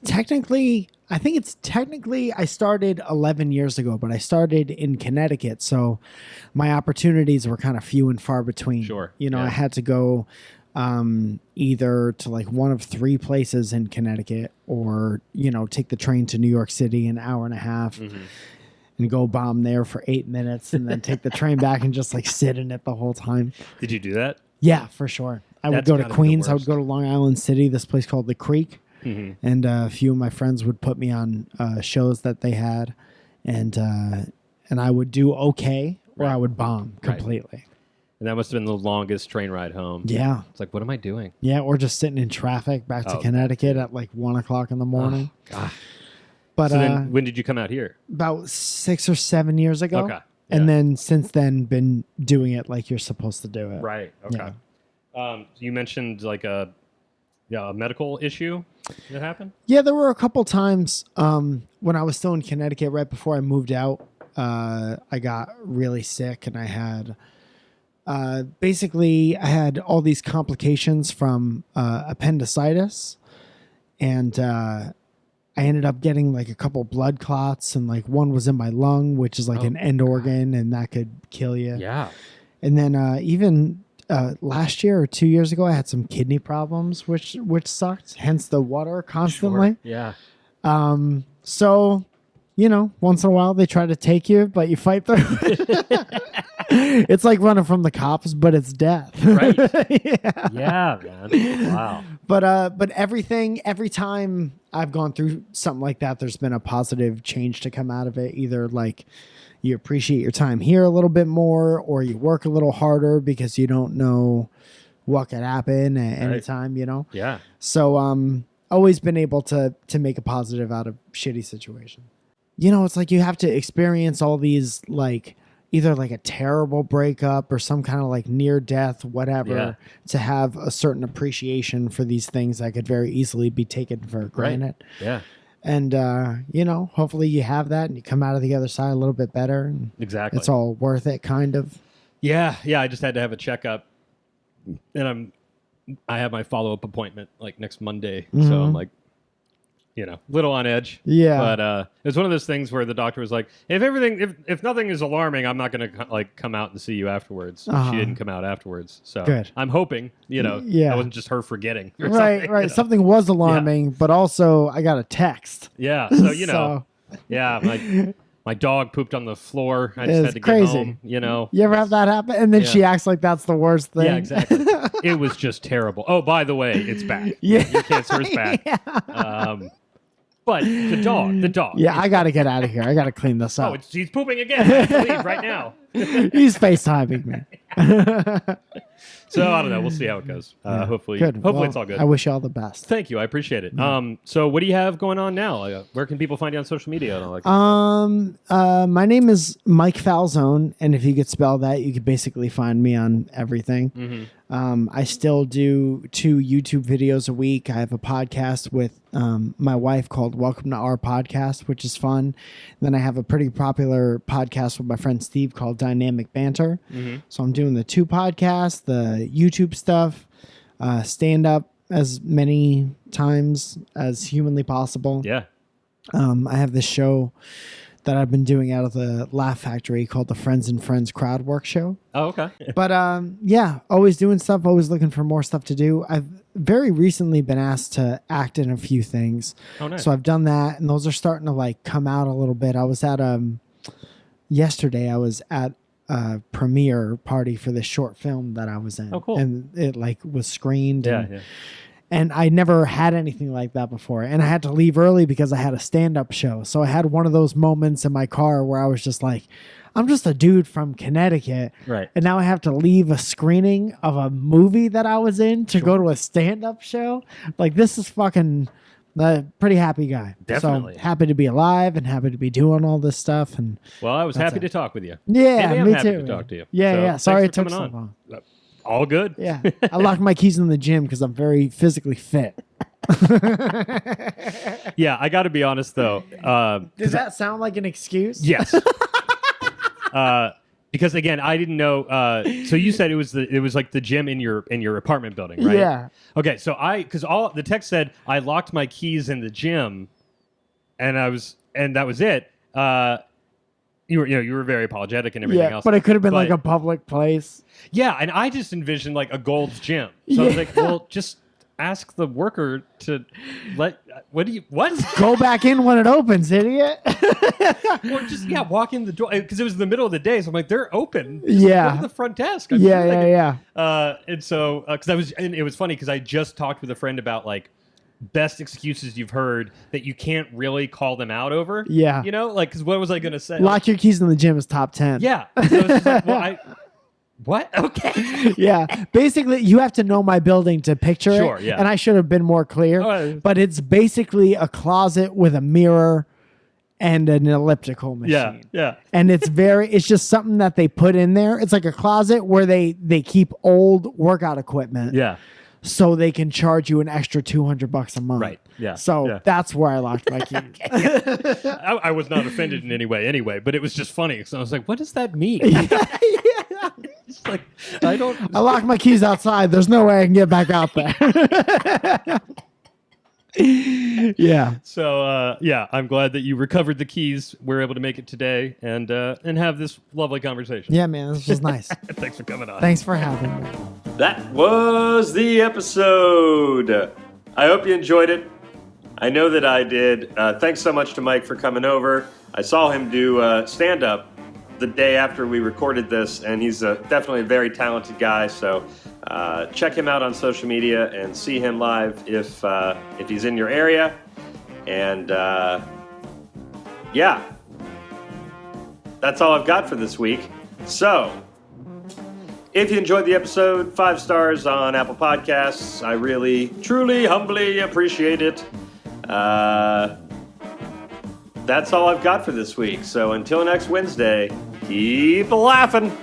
Technically, I started 11 years ago, but I started in Connecticut. So my opportunities were kind of few and far between. Sure. I had to go either to like one of 3 places in Connecticut or, take the train to New York City an hour and a half and go bomb there for 8 minutes and then take the train back and just like sit in it the whole time. Did you do that? Yeah, for sure. I would go to Queens. I would go to Long Island City, this place called The Creek. And a few of my friends would put me on shows that they had, and I would do okay, or I would bomb completely. And that must have been the longest train ride home. Yeah. It's like, what am I doing? Yeah, or just sitting in traffic back to Connecticut at like 1 o'clock in the morning. Oh, God. But so then when did you come out here? About 6 or 7 years ago. Okay. And then since then been doing it like you're supposed to do it. Right. Okay. Yeah. You mentioned like a medical issue that happened? Yeah, there were a couple times when I was still in Connecticut right before I moved out. I got really sick and I had basically I had all these complications from appendicitis, and I ended up getting like a couple blood clots, and like one was in my lung, which is like an end organ, and that could kill you. Yeah. And then even last year or 2 years ago, I had some kidney problems, which sucked. Hence the water constantly. Sure. Yeah. So, once in a while they try to take you, but you fight through it. It's like running from the cops, but it's death. Right. Yeah, man. Wow. But every time I've gone through something like that, there's been a positive change to come out of it. Either like you appreciate your time here a little bit more, or you work a little harder because you don't know what could happen at any time, Yeah. So always been able to make a positive out of shitty situation. It's like you have to experience all these like either like a terrible breakup or some kind of like near death, whatever, to have a certain appreciation for these things that could very easily be taken for granted. Yeah. And, hopefully you have that and you come out of the other side a little bit better. And exactly. It's all worth it, kind of. Yeah. Yeah. I just had to have a checkup, and I have my follow-up appointment like next Monday. So I'm like, little on edge. Yeah. But it's one of those things where the doctor was like, if nothing is alarming, I'm not going to come out and see you afterwards. She didn't come out afterwards. So good. I'm hoping, that wasn't just her forgetting. Or right. Something, Something was alarming, but also I got a text. Yeah. So, yeah, my dog pooped on the floor. I just had to get home, You ever have that happen? And then she acts like that's the worst thing. Yeah, exactly. It was just terrible. Oh, by the way, it's back. Yeah. Your cancer is back. Yeah. But the dog. Yeah, I got to get out of here. I got to clean this up. Oh, he's pooping again. I have to leave right now. He's FaceTiming me. So I don't know. We'll see how it goes. Hopefully it's all good. I wish you all the best. Thank you. I appreciate it. So what do you have going on now? Where can people find you on social media? My name is Mike Falzone, and if you could spell that, you could basically find me on everything. I still do 2 YouTube videos a week. I have a podcast with my wife called Welcome to Our Podcast, which is fun. And then I have a pretty popular podcast with my friend Steve called Dynamic Banter. So I'm doing the 2 podcasts, the YouTube stuff, stand up as many times as humanly possible. Yeah. I have this show that I've been doing out of the Laugh Factory called the Friends and Friends Crowd Work Show. Oh, okay. But always doing stuff, always looking for more stuff to do. I've very recently been asked to act in a few things. Oh, nice. So I've done that, and those are starting to like come out a little bit. I was at yesterday I was at a premiere party for this short film that I was in. Oh, cool. And it like was screened. Yeah. And I never had anything like that before. And I had to leave early because I had a stand-up show. So I had one of those moments in my car where I was just like, I'm just a dude from Connecticut. Right. And now I have to leave a screening of a movie that I was in to go to a stand-up show. Like, this is fucking a pretty happy guy. Definitely. So happy to be alive and happy to be doing all this stuff. And well, I was happy to talk with you. Yeah, Maybe I'm me happy too. to talk to you. Yeah, So, yeah. Sorry it thanks took for so coming long. All good. Yeah. I locked my keys in the gym because I'm very physically fit. Yeah, I got to be honest though. Does that sound like an excuse? Yes. Because again, I didn't know. So you said it was like the gym in your apartment building, right? Yeah. Okay, so because all the text said I locked my keys in the gym, and that was it. You were very apologetic and everything else. But it could have been like a public place. Yeah, and I just envisioned like a Gold's Gym. So I was like, well, just ask the worker to what? Go back in when it opens, idiot. Or just walk in the door because it was the middle of the day. So I'm like, they're open. Just go to the front desk. Yeah. And so and it was funny because I just talked with a friend about like best excuses you've heard that you can't really call them out over. Yeah. You know, like, because what was I going to say? Lock your keys in the gym is top 10. Yeah. So I was just like, well, what? Okay. Yeah. Basically, you have to know my building to picture it. Sure, yeah. And I should have been more clear. But it's basically a closet with a mirror and an elliptical machine. Yeah. And it's just something that they put in there. It's like a closet where they keep old workout equipment. Yeah. So they can charge you an extra $200 a month. Right. Yeah. So that's where I locked my keys. I was not offended in any way anyway, but it was just funny. So I was like, what does that mean? It's like, I locked my keys outside. There's no way I can get back out there. Yeah. So I'm glad that you recovered the keys. We're able to make it today and have this lovely conversation. Yeah, man, this was nice. Thanks for coming on. Thanks for having me. That was the episode. I hope you enjoyed it. I know that I did. Thanks so much to Mike for coming over. I saw him do stand-up the day after we recorded this, and he's definitely a very talented guy. So check him out on social media and see him live if he's in your area. And that's all I've got for this week. So if you enjoyed the episode, 5 stars on Apple Podcasts. I really, truly, humbly appreciate it. That's all I've got for this week. So until next Wednesday, keep laughing.